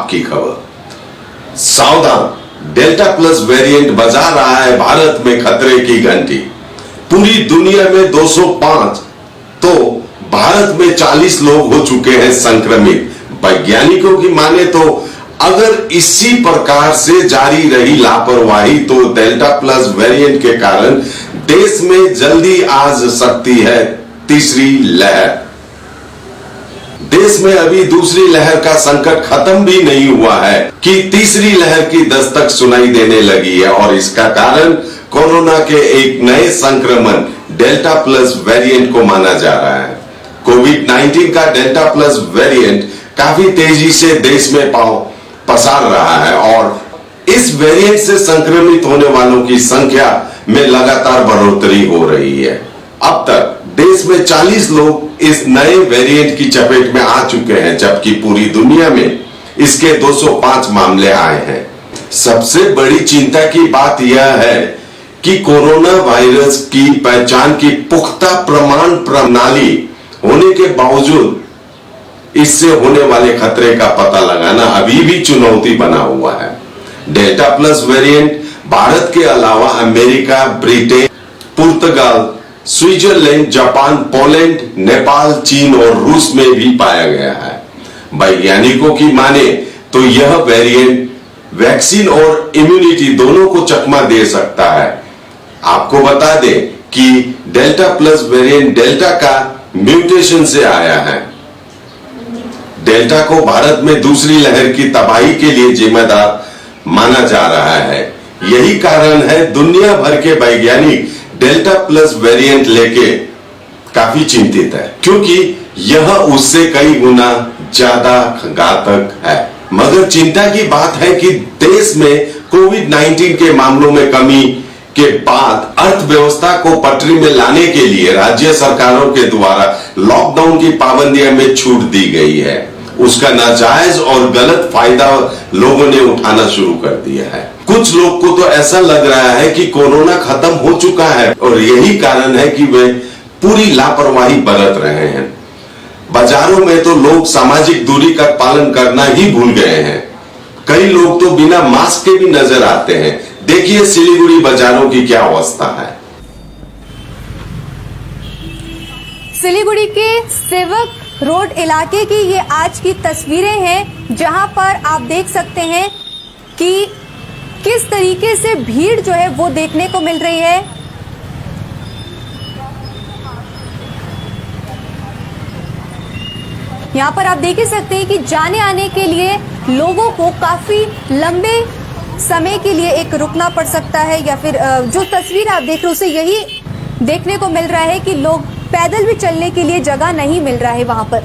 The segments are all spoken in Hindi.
आपकी खबर। सावधान, डेल्टा प्लस वेरिएंट बजा रहा है भारत में खतरे की घंटी। पूरी दुनिया में 205 तो भारत में 40 लोग हो चुके हैं संक्रमित। वैज्ञानिकों की माने तो अगर इसी प्रकार से जारी रही लापरवाही तो डेल्टा प्लस वेरिएंट के कारण देश में जल्दी आ सकती है तीसरी लहर। देश में अभी दूसरी लहर का संकट खत्म भी नहीं हुआ है कि तीसरी लहर की दस्तक सुनाई देने लगी है और इसका कारण कोरोना के एक नए संक्रमण डेल्टा प्लस वेरिएंट को माना जा रहा है। कोविड-19 का डेल्टा प्लस वेरिएंट काफी तेजी से देश में पसार रहा है और इस वेरिएंट से संक्रमित होने वालों की संख्या में लगातार बढ़ोतरी हो रही है। अब तक देश में 40 लोग इस नए वेरिएंट की चपेट में आ चुके हैं, जबकि पूरी दुनिया में इसके 205 मामले आए हैं। सबसे बड़ी चिंता की बात यह है कि कोरोना वायरस की पहचान की पुख्ता प्रमाण प्रणाली होने के बावजूद इससे होने वाले खतरे का पता लगाना अभी भी चुनौती बना हुआ है। डेल्टा प्लस वेरिएंट भारत के अलावा अमेरिका, ब्रिटेन, पुर्तगाल, स्विट्जरलैंड, जापान, पोलैंड, नेपाल, चीन और रूस में भी पाया गया है। वैज्ञानिकों की माने तो यह वेरिएंट वैक्सीन और इम्यूनिटी दोनों को चकमा दे सकता है। आपको बता दें कि डेल्टा प्लस वेरिएंट डेल्टा का म्यूटेशन से आया है। डेल्टा को भारत में दूसरी लहर की तबाही के लिए जिम्मेदार माना जा रहा है। यही कारण है दुनिया भर के वैज्ञानिक डेल्टा प्लस वेरिएंट लेके काफी चिंतित है, क्योंकि यह उससे कई गुना ज्यादा घातक है। मगर चिंता की बात है कि देश में कोविड-19 के मामलों में कमी के बाद अर्थव्यवस्था को पटरी में लाने के लिए राज्य सरकारों के द्वारा लॉकडाउन की पाबंदियों में छूट दी गई है। उसका नाजायज और गलत फायदा लोगों ने उठाना शुरू कर दिया है। कुछ लोग को तो ऐसा लग रहा है कि कोरोना खत्म हो चुका है और यही कारण है कि वे पूरी लापरवाही बरत रहे हैं। बाजारों में तो लोग सामाजिक दूरी का पालन करना ही भूल गए हैं। कई लोग तो बिना मास्क के भी नजर आते हैं। देखिए सिलीगुड़ी बाजारों की क्या अवस्था है। सिलीगुड़ी के सेवक रोड इलाके की ये आज की तस्वीरें हैं, जहां पर आप देख सकते हैं कि किस तरीके से भीड़ जो है वो देखने को मिल रही है। यहां पर आप देख ही सकते हैं कि जाने आने के लिए लोगों को काफी लंबे समय के लिए एक रुकना पड़ सकता है, या फिर जो तस्वीर आप देख रहे हो उसे यही देखने को मिल रहा है कि लोग पैदल भी चलने के लिए जगह नहीं मिल रहा है वहां पर।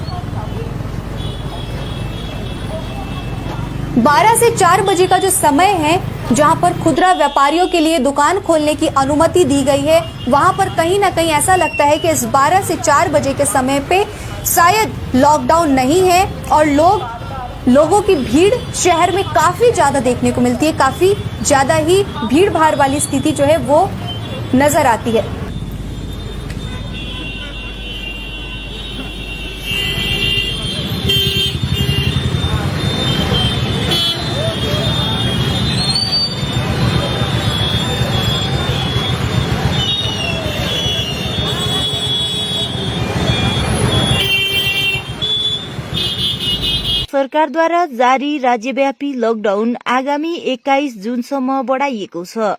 12 से 4 बजे का जो समय है जहां पर खुदरा व्यापारियों के लिए दुकान खोलने की अनुमति दी गई है, वहां पर कहीं ना कहीं ऐसा लगता है कि इस 12 से 4 बजे के समय पे शायद लॉकडाउन नहीं है और लोगों की भीड़ शहर में काफी ज्यादा देखने को मिलती है। काफी ज्यादा ही भीड़ भाड़ वाली स्थिति जो है वो नजर आती है। सरकारद्वारा जारी राज्यव्यापी लकडाउन आगामी 21 जुनसम्म बढाइएको छ।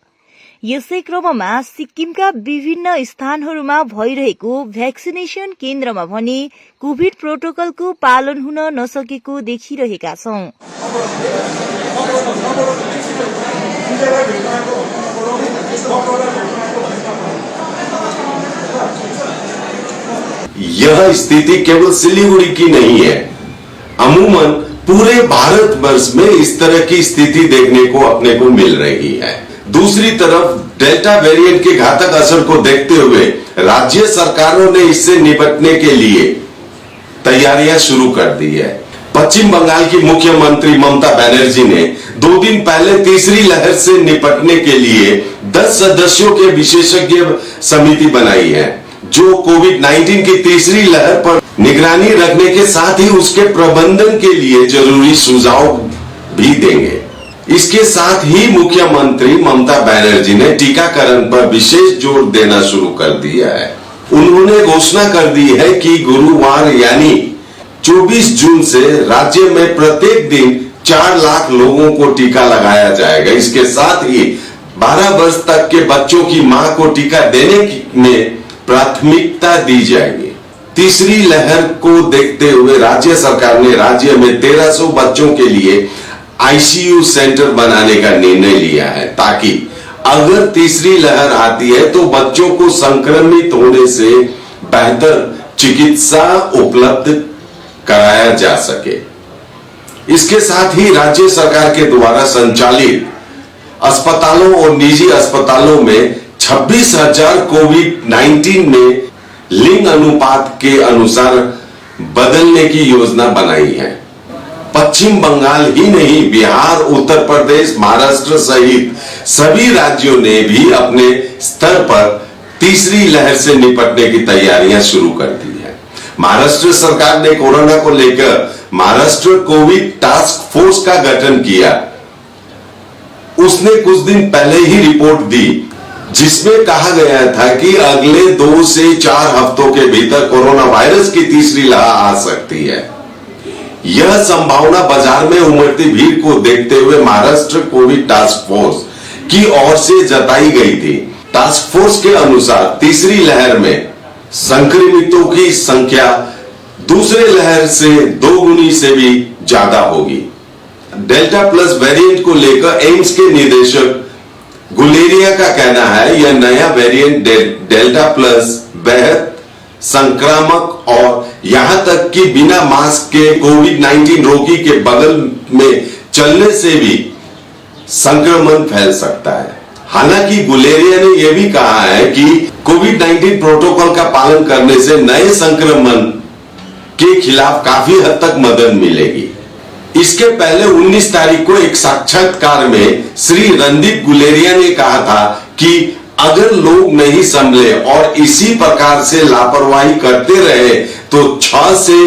यसै क्रममा सिक्किमका विभिन्न स्थानहरूमा भइरहेको भ्याक्सिनेशन केन्द्रमा भने कोभिड प्रोटोकलको पालन हुन नसकेको देखिरहेका छौं। यह स्थिति केवल सिलीगुड़ी की नहीं है, अमूमन पूरे भारत वर्ष में इस तरह की स्थिति देखने को अपने को मिल रही है। दूसरी तरफ डेल्टा वेरिएंट के घातक असर को देखते हुए राज्य सरकारों ने इससे निपटने के लिए तैयारियां शुरू कर दी है। पश्चिम बंगाल की मुख्यमंत्री ममता बनर्जी ने 2 दिन पहले तीसरी लहर से निपटने के लिए 10 सदस्यों के विशेषज्ञ समिति बनाई है, जो कोविड-19 की तीसरी लहर पर निगरानी रखने के साथ ही उसके प्रबंधन के लिए जरूरी सुझाव भी देंगे। इसके साथ ही मुख्यमंत्री ममता बनर्जी ने टीकाकरण पर विशेष जोर देना शुरू कर दिया है। उन्होंने घोषणा कर दी है कि गुरुवार यानी 24 जून से राज्य में प्रत्येक दिन 4 लाख लोगों को टीका लगाया जाएगा। इसके साथ ही 12 वर्ष तक के बच्चों की मां को टीका देने में प्राथमिकता दी जाएगी। तीसरी लहर को देखते हुए राज्य सरकार ने राज्य में 1300 बच्चों के लिए आईसीयू सेंटर बनाने का निर्णय लिया है, ताकि अगर तीसरी लहर आती है तो बच्चों को संक्रमित होने से बेहतर चिकित्सा उपलब्ध कराया जा सके। इसके साथ ही राज्य सरकार के द्वारा संचालित अस्पतालों और निजी अस्पतालों में 26,000 कोविड-19 में लिंग अनुपात के अनुसार बदलने की योजना बनाई है। पश्चिम बंगाल ही नहीं, बिहार, उत्तर प्रदेश, महाराष्ट्र सहित सभी राज्यों ने भी अपने स्तर पर तीसरी लहर से निपटने की तैयारियां शुरू कर दी है। महाराष्ट्र सरकार ने कोरोना को लेकर महाराष्ट्र कोविड टास्क फोर्स का गठन किया। उसने कुछ दिन पहले ही रिपोर्ट दी, जिसमें कहा गया था कि अगले 2 से 4 हफ्तों के भीतर कोरोना वायरस की तीसरी लहर आ सकती है। यह संभावना बाजार में उमड़ती भीड़ को देखते हुए महाराष्ट्र कोविड टास्क फोर्स की ओर से जताई गई थी। टास्क फोर्स के अनुसार तीसरी लहर में संक्रमितों की संख्या दूसरे लहर से 2 गुनी से भी ज्यादा होगी। डेल्टा प्लस वेरिएंट को लेकर एम्स के निदेशक गुलेरिया का कहना है, यह नया वेरिएंट डेल्टा प्लस बेहद संक्रामक और यहां तक कि बिना मास्क के कोविड-19 रोगी के बगल में चलने से भी संक्रमण फैल सकता है। हालांकि गुलेरिया ने यह भी कहा है कि कोविड-19 प्रोटोकॉल का पालन करने से नए संक्रमण के खिलाफ काफी हद तक मदद मिलेगी। इसके पहले 19 तारीख को एक साक्षात्कार में श्री रणदीप गुलेरिया ने कहा था कि अगर लोग नहीं संभले और इसी प्रकार से लापरवाही करते रहे तो 6 से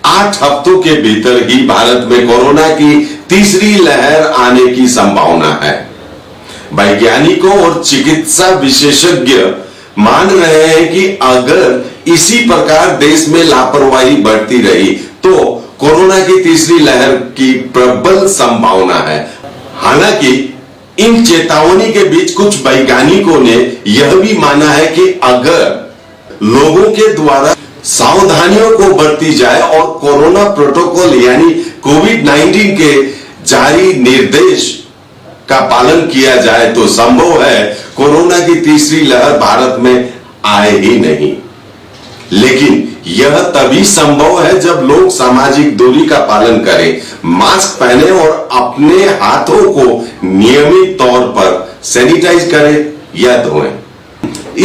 8 हफ्तों के भीतर ही भारत में कोरोना की तीसरी लहर आने की संभावना है। वैज्ञानिकों और चिकित्सा विशेषज्ञ मान रहे हैं कि अगर इसी प्रकार देश में लापरवाही बढ़ती रही तो कोरोना की तीसरी लहर की प्रबल संभावना है। हालांकि इन चेतावनी के बीच कुछ वैज्ञानिकों ने यह भी माना है कि अगर लोगों के द्वारा सावधानियों को बरती जाए और कोरोना प्रोटोकॉल यानी कोविड-19 के जारी निर्देश का पालन किया जाए तो संभव है कोरोना की तीसरी लहर भारत में आए ही नहीं। लेकिन यह तभी संभव है जब लोग सामाजिक दूरी का पालन करें, मास्क पहने और अपने हाथों को नियमित तौर पर सैनिटाइज करें या धोएं।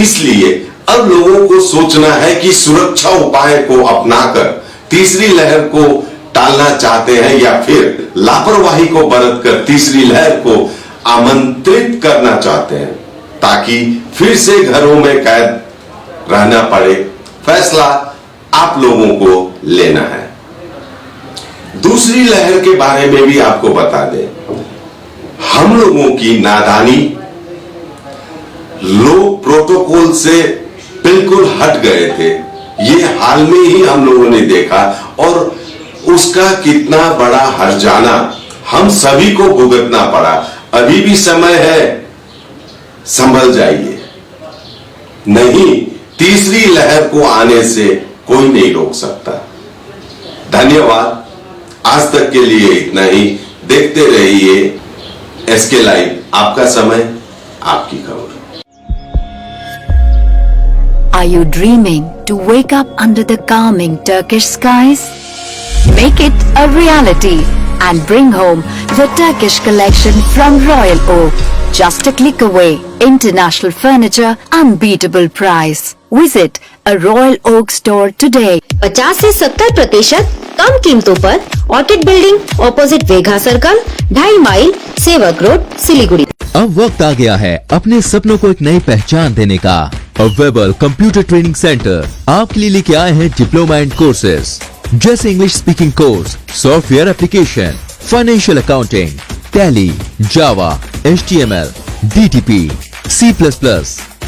इसलिए अब लोगों को सोचना है कि सुरक्षा उपाय को अपनाकर तीसरी लहर को टालना चाहते हैं या फिर लापरवाही को बरतकर तीसरी लहर को आमंत्रित करना चाहते हैं ताकि फिर से घरों में कैद रहना पड़े। फैसला आप लोगों को लेना है। दूसरी लहर के बारे में भी आपको बता दें, हम लोगों की नादानी, लोग प्रोटोकॉल से बिल्कुल हट गए थे, ये हाल में ही हम लोगों ने देखा और उसका कितना बड़ा हर्जाना हम सभी को भुगतना पड़ा। अभी भी समय है, संभल जाइए, नहीं तीसरी लहर को आने से कोई नहीं रोक सकता। धन्यवाद। आज तक के लिए इतना ही। देखते रहिए एसके लाइव, आपका समय, आपकी खबर। Are you dreaming to wake up under the calming Turkish skies? Make it a reality and bring home the Turkish collection from Royal Oak. Just a click away. International furniture, unbeatable price. Visit a Royal Oak store today. 50 से 70% कम कीमतों पर ऑर्किड बिल्डिंग ऑपोजिट वेगा सर्कल, 2.5 माइल, सेवक रोड, सिलीगुड़ी। अब वक्त आ गया है अपने सपनों को एक नई पहचान देने का। वेबल कंप्यूटर ट्रेनिंग सेंटर आपके लिए लेके आए हैं डिप्लोमा एंड कोर्सेज जैसे English speaking course, software application, financial accounting, Tally, Java, HTML, DTP, C++,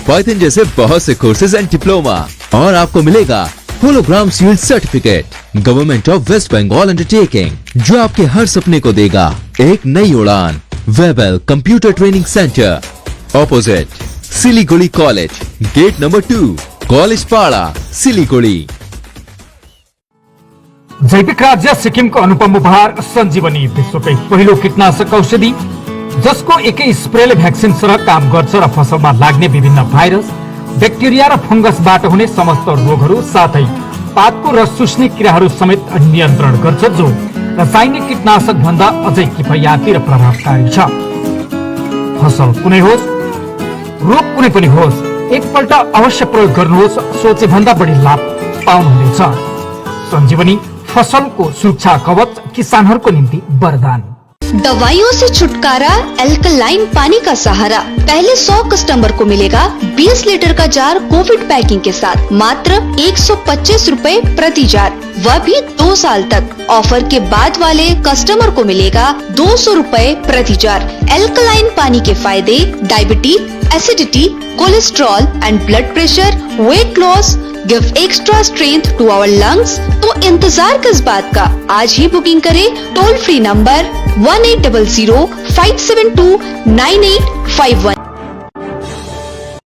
Python जैसे बहुत से कोर्सेज एंड डिप्लोमा। और आपको मिलेगा hologram sealed certificate government of west Bengal undertaking, जो आपके हर सपने को देगा एक नई उड़ान। Webel computer training centre, opposite Siliguri college, gate number 2, college Para, Siliguri. जैविक राज्य सिक्किमको अनुपम उपहार सञ्जीवनी, विश्वकै पहिलो कीटनाशक औषधि जसको एकै स्प्रेले भ्याक्सिन सरह काम गर्छ र फसलमा लाग्ने विभिन्न भाइरस, ब्याक्टेरिया र फंगसबाट हुने समस्त रोगहरू साथै पातको रस चुस्ने किराहरू समेत नियन्त्रण गर्छ, जो रासायनिक कीटनाशक भन्दा अझै किफायती र प्रभावकारी छ। फसल कुनै होस्, रोग कुनै पनि होस्, एकपल्ट अवश्य प्रयोग गर्नुहोस्, सोचे भन्दा बढी लाभ पाउनुहुनेछ। सञ्जीवनी फसलको सुरक्षा कवच, किसानहरूको निम्ति वरदान। दवाइयों से छुटकारा, एल्कलाइन पानी का सहारा। पहले 100 कस्टमर को मिलेगा 20 लीटर का जार कोविड पैकिंग के साथ, मात्र 125 रुपए प्रति जार, वह भी 2 साल तक। ऑफर के बाद वाले कस्टमर को मिलेगा 200 रुपए प्रति जार। एल्कलाइन पानी के फायदे: diabetes, acidity, cholesterol and blood pressure, weight loss, give extra strength to our lungs. तो इंतजार किस बात का, आज ही बुकिंग करें टोल फ्री नंबर 1800 572 9851।